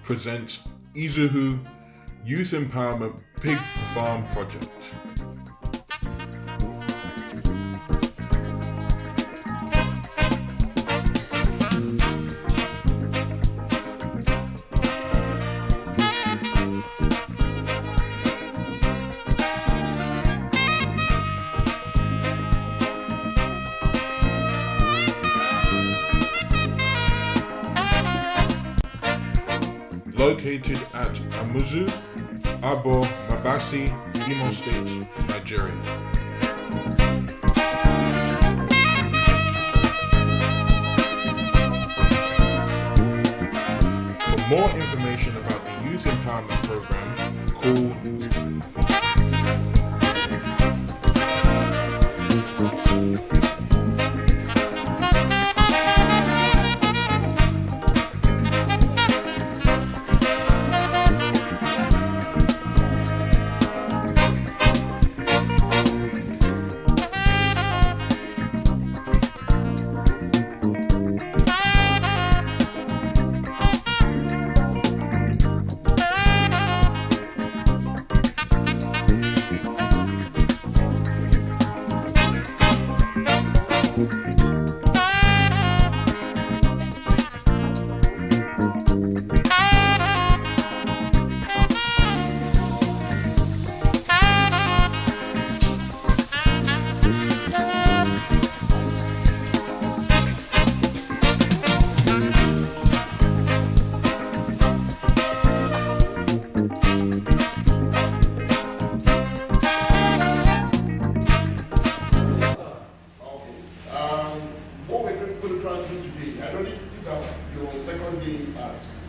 Presents Ezuhu Youth Empowerment Pig Farm Project. Located at Amuzu, Abo, Mabasi, Imo State, Nigeria. For more information about the Youth Empowerment Program, call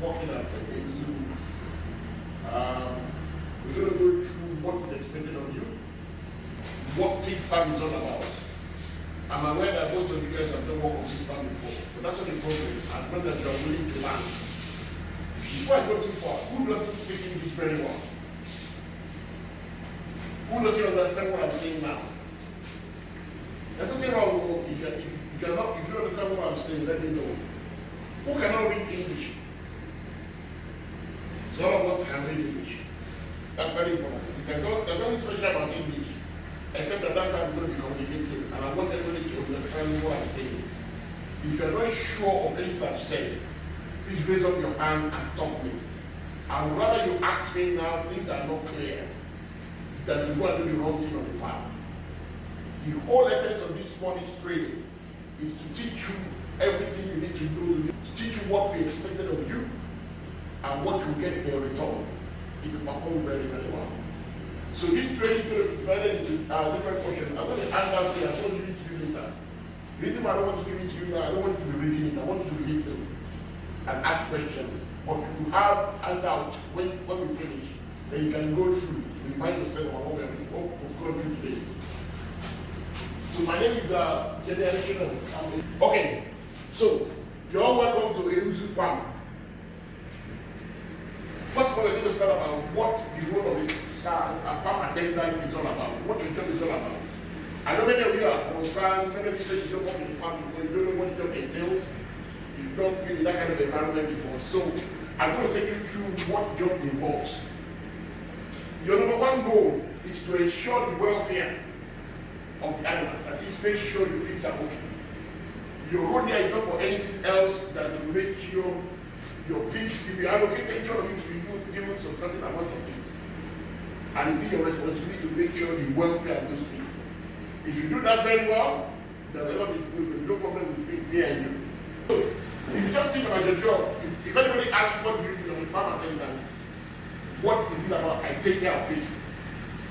working at Ezuhu. We're going to go through what is expected of you, what pig farm is all about. I'm aware that most of you guys have done work on pig farm before, but that's not the problem, as long as you are willing to learn. Before I go too far, who doesn't speak English very well? Who doesn't understand what I'm saying now? There's something wrong. If you don't understand what I'm saying, let me know. Who cannot read English? So all of us can read English. That's very important. There's nothing special about English, except that that's how I'm going to be communicating, and I want everybody to understand what I'm saying. If you're not sure of anything I've said, please raise up your hand and stop me. I would rather you ask me now things that are not clear than to go and do the wrong thing on the farm. The whole essence of this morning's training is to teach you everything you need to know, to teach you what we expected of you and what you get in return if you perform very, very well. So this training is going to be divided into different portions. I'm going to hand out here. I want you to do later. The reason why I don't want to give it to you now, I don't want you to be reading it. I want you to listen and ask questions. But you have handout when we finish, then you can go through to remind yourself of what we've gone through today. So my name is Generation. Okay, so you're all welcome to Ezuhu Farm. First of all, I'm going to start about what the role of this farm attendant is all about, what your job is all about. I know many of you are concerned, many of you say you don't work in the farm before, you don't know what the job entails, you've not been in that kind of environment before. So I'm going to take you through what job involves. Your number one goal is to ensure the welfare of the animal, that is, make sure your pigs are okay. Your role there is not for anything else than to make sure your pigs, if you allocate each one of you to be given some certain amount of pigs, and it be your responsibility to make sure the welfare of those pigs. If you do that very well, there will never be no problem with me and you. If you just a job. If anybody asks what do you do as a farm attendant, what is it about? I take care of pigs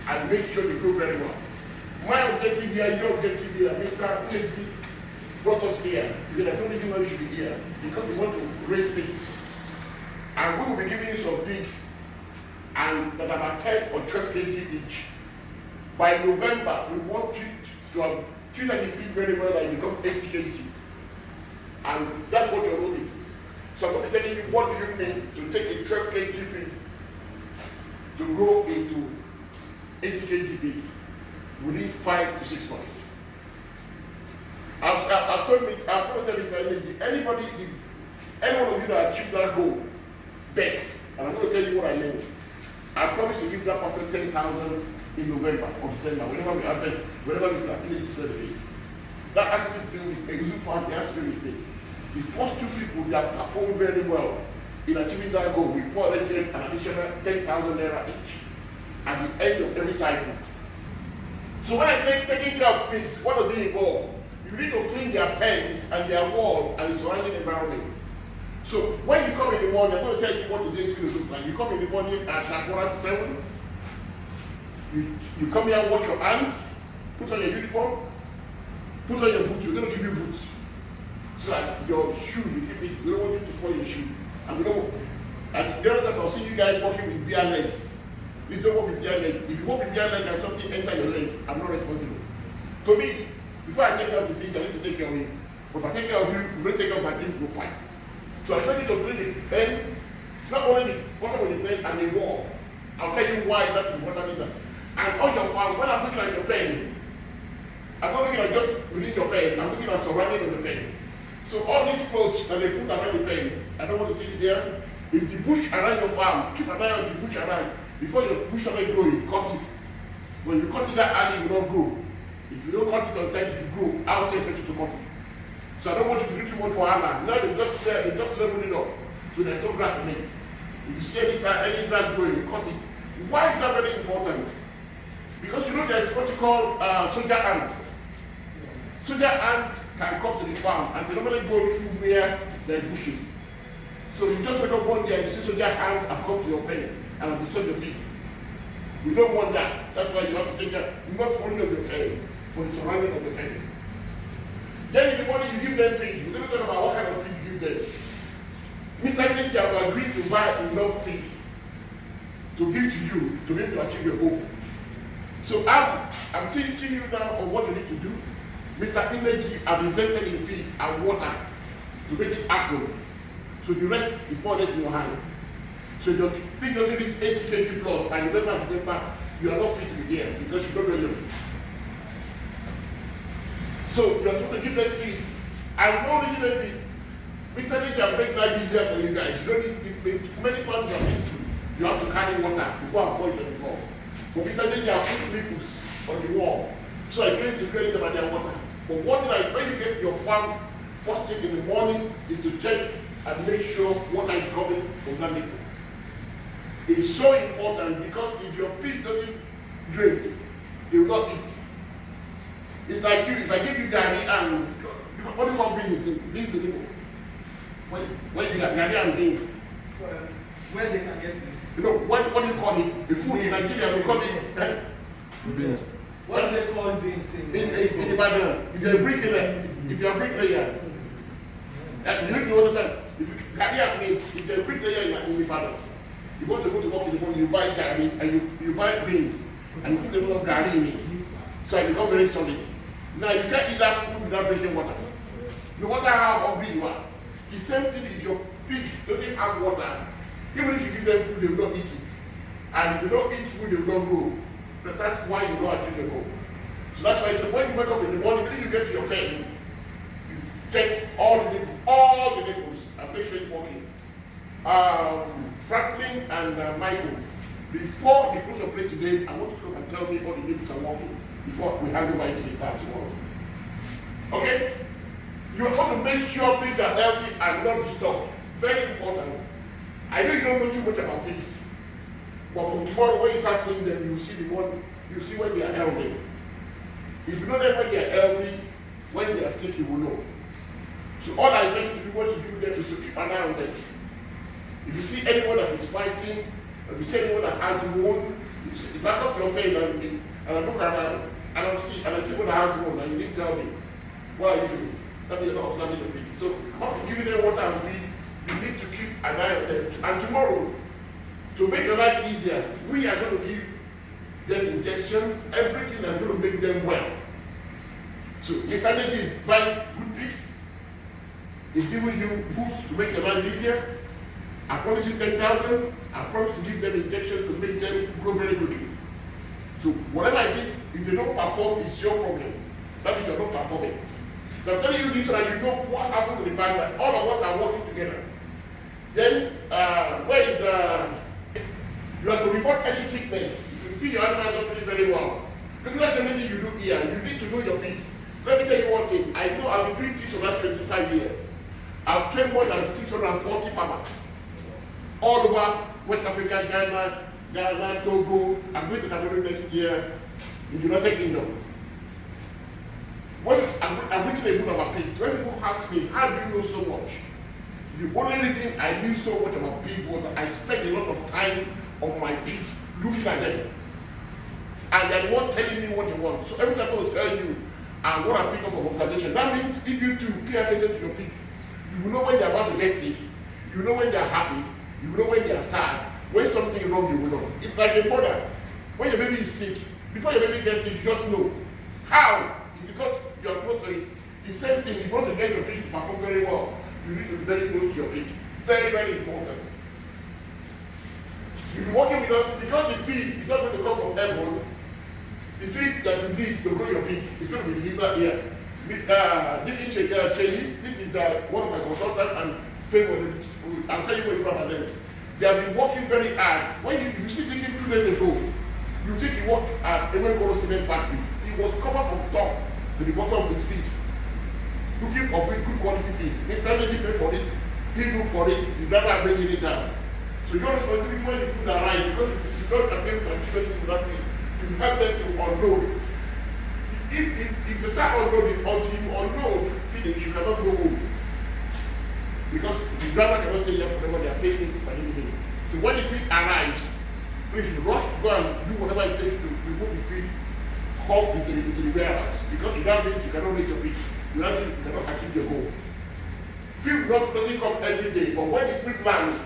and make sure they grow very well. My objective here, your objective here, Mr. Nnedi brought us here. There's no reason why you should be here. Because we want to raise pigs. And we will be giving you some pigs and that are about 10 or 12 kg each. By November, we want you to have treated the pig very well and become 80 kg. And that's what your role is. So I'm going to be telling you what do you need to take a 12 kg pig to grow into 80 kg pig within 5 to 6 months. I've told me, I'm going to tell Mr. Nnedi, any one of you that achieve that goal best, and I'm going to tell you what I mean. I promise to give that person 10,000 in November or December, whenever we harvest, whenever Mr. Nnedi said it. That has to do with Ezuhu farm, it has to do with it. The first two people that perform very well in achieving that goal, we pour them get an additional 10,000 naira each at the end of every cycle. So when I say taking care of pigs, what does it involve? You need to clean their pens and their wall and the surrounding environment. So when you come in the morning, I'm going to tell you what the day is going to look like. You come in the morning at 7:15. You come here and wash your hands, put on your uniform, put on your boots. We're going to give you boots. So that your shoe, you keep it, we don't want you to spoil your shoe. And the other time I'll see you guys walking with bare legs. Please don't walk with bare legs. If you walk with bare legs and something enter your leg, I'm not responsible. To me, before I take care of the pig, I need to take care of you. But if I take care of you, you don't take care of my pig, we'll fight. So I tell you to clean the pens, not only the bottom of the pen and the wall. I'll tell you why that's important. And on your farm, when I'm looking at your pen, I'm not looking at just within your pen, I'm looking at surrounding of the pen. So all these clothes that they put around the pen, I don't want to see it there. If the bush around your farm, keep an eye on the bush around. Before your bush started growing, cut it. When you cut it that early, it will not grow. If you don't cut it on time to grow, I'll still expect you to cut it. So I don't want you to do too much for Anna. Now they just there, they just level it up. So there's no grass in it. If you see any grass growing, you cut it. Why is that very important? Because you know there's what you call soldier ants. Soldier ants can come to the farm and they normally go through where there's bushes. So you just wake up one day and you see soldier ants have come to your pen and have destroyed your pigs. We don't want that. That's why you have to take care not only of the pen, but the surrounding of the pen. Then in the morning you give them feed. We're going to talk about what kind of feed you give them. Mr. Nnedi have agreed to buy enough feed to give to you to be able to achieve your goal. So I'm teaching you now on what you need to do. Mr. Nnedi have invested in feed and water to make it happen. So the rest is more or less in your hand. So if your pig doesn't reach 80 kg plus and you don't have December, you are not fit to be here because you don't know your feed. So you're supposed to give them feed. And not only give them feed, Mr. Nnedi have made life easier for you guys. You don't need many farms you have been to. You have to carry water before I pour it on the floor. For Mr. Nnedi have put nipples on the wall. So I came to carry them at their water. But what like when you get to your farm first thing in the morning is to check and make sure water is coming from that nipple. It's so important because if your pig doesn't drink, they will not eat. It's like you, if I give you garri and what do you call beans? Beans the nipple. When you got garri and beans. Where they can get it? You know, what do you call it? The food in Nigeria, we call it beans. What do they call beans in the Bible? If you're a bricklayer, you know what I'm saying? If you carry out beans, if you're a bricklayer in the Bible, you want to go to work in the morning, you buy garri and you buy beans and you put a lot of garri in it. So it becomes very solid. Now you can't eat that food without drinking water. No matter how hungry you are. The same thing is your pigs doesn't have water. Even if you give them food, they will not eat it. And if you don't eat food, they will not grow. That's why you don't achieve the goal. So that's why I said when you wake up in the morning, when you get to your pen, you check all the nipples and make sure it's working. Franklin and Michael, before the close of play today, I want you to come and tell me all the nipples are working before we hand over to the staff tomorrow. Okay? You want to make sure pigs are healthy and not disturbed. Very important. I know you don't know too much about pigs, but from tomorrow when you start seeing them, you see when they are healthy. If you know them when they are healthy, when they are sick, you will know. So all I expect you to do, what you do them is is to keep an eye on them. If you see anyone that is fighting, if you see anyone that has wound, if I come to your pain and I look around and I see what has wound and you didn't tell me, what are you doing? That means you're not observing the pig. So after giving them water and feed, you need to keep an eye on them. And tomorrow, to make your life easier, we are going to give them injection, everything that's going to make them well. So the candidate is buying good pigs, is giving you boots to make your life easier. I promise you 10,000. I promise to give them injection to make them grow very quickly. So whatever it is, if they don't perform, it's your problem. That means you're not performing. So I'm telling you this so that you know what happened to the band, that all of us are working together. Then, you have to report any sickness. If you feel your animals not feeling very well, because that's anything you do here. You need to know your pigs. Let me tell you one thing. I know I've been doing this for the last 25 years. I've trained more than 640 farmers all over West Africa, Ghana, Togo. I'm going to Cameroon next year in the United Kingdom. I've written a book about pigs. When people ask me, how do you know so much? The only reason I knew so much about pigs was that I spent a lot of time on my pigs looking at them. And they're the one telling me what they want. So every time I will tell you, I want to pick up from observation. That means if you too pay attention to your pig, you will know when they're about to get sick, you will know when they're happy, you will know when they're sad. When something is wrong, you will know. It's like a mother. When your baby is sick, before your baby gets sick, you just know. How? It's because you're close to it. The same thing, if you want to get your pig to perform very well, you need to be very close to your pig. Very, very important. You'll be working with us because the feed is not going to come from heaven. The feed that you need to grow your pig is going to be delivered here. This is one of my consultants and favor. I'll tell you what you about them. They have been working very hard. If you see Dicky 2 days ago, you think he worked at Owerri cement factory. It was covered from top to the bottom with feed. Looking for good quality feed. Mr. Lady pay for it, he do for it, the driver bringing it down. So your responsibility when the food arrives, because you don't appear to achieve anything with that feed, you help them to unload. If you start unloading, until you unload finish, you cannot go home. Because the driver cannot stay here forever, they are paying it by the day. So when the feed arrives, please rush to go and do whatever it takes to remove the feed, hop into the warehouse. Because without it, you cannot make your feed. Without it, you cannot achieve your goal. Feed doesn't come every day, but when the feed lands,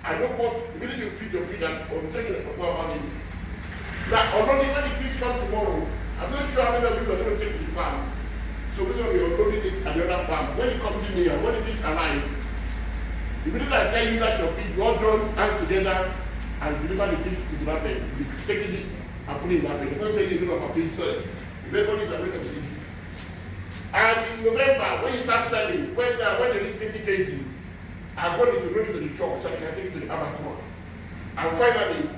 I don't want immediately you feed your pig and I'm taking it about it. Now, unloading when the pigs come tomorrow, I'm not sure how many of you are going to take to the farm. So we're going to be unloading it at the other farm. When it comes in here, when the pigs arrive, immediately I tell you that your pig, you all join hands together and deliver the pigs into that pen. You're taking it and putting it in that pen. You're not taking it off a pig first. If everybody is aware of pigs. And in November, when you start selling, when they reach 80 kg, I'm going to bring it to the truck so I can take it to the abattoir. And finally,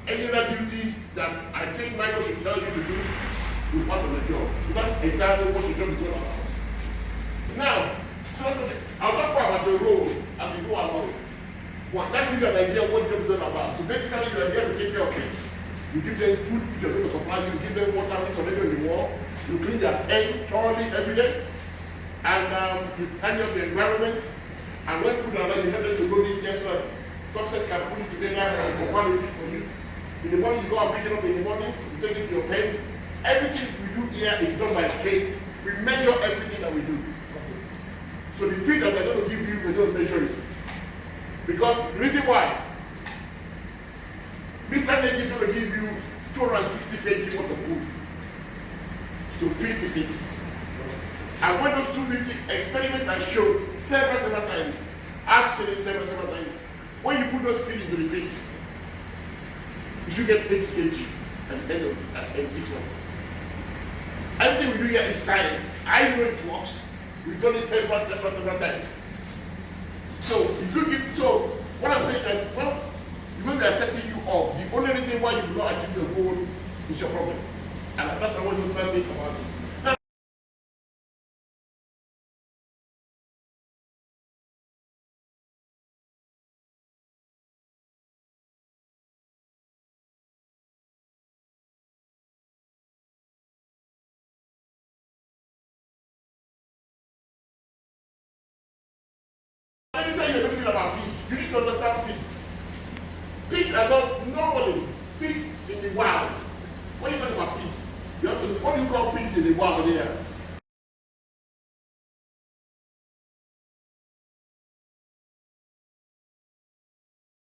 any other duties that I think Michael should tell you to do, you pass on the job. So that's entirely what the job is all about. Now, I'll talk about the role as we go along. Well, that gives you an idea of what the job is all about. So basically, you're there to take care of kids. You give them food, which you're going to supply, you give them water, which you're going to reward. You clean their egg thoroughly every day. And you handle the environment. And when food arrives, you help them to load it here so that success can put it together and compile it for you. In the morning, you go and pick it up in the morning, you take it to your pen. Everything we do here is done by faith. We measure everything that we do. So the feed that we're going to give you, we don't measure it. Because the reason why, Mr. Nate is going to give you 260 kg worth of food to feed the pigs. And when those 250 experiments are shown several times, I've seen it several times, when you put those feed into the pigs, you should get 80 kg at the end of 6 months. Everything we do here is science. I know it works. We've done it several times. So if you give, so what I'm saying is that, well, when they're setting you up, the only reason why you do not achieve your goal is your problem. And that's what you first think about it. studying everything about pigs, you need to understand pigs. Pigs are not normally pigs in the wild. When you talk about pigs, you have to, what do you call pigs in the wild here?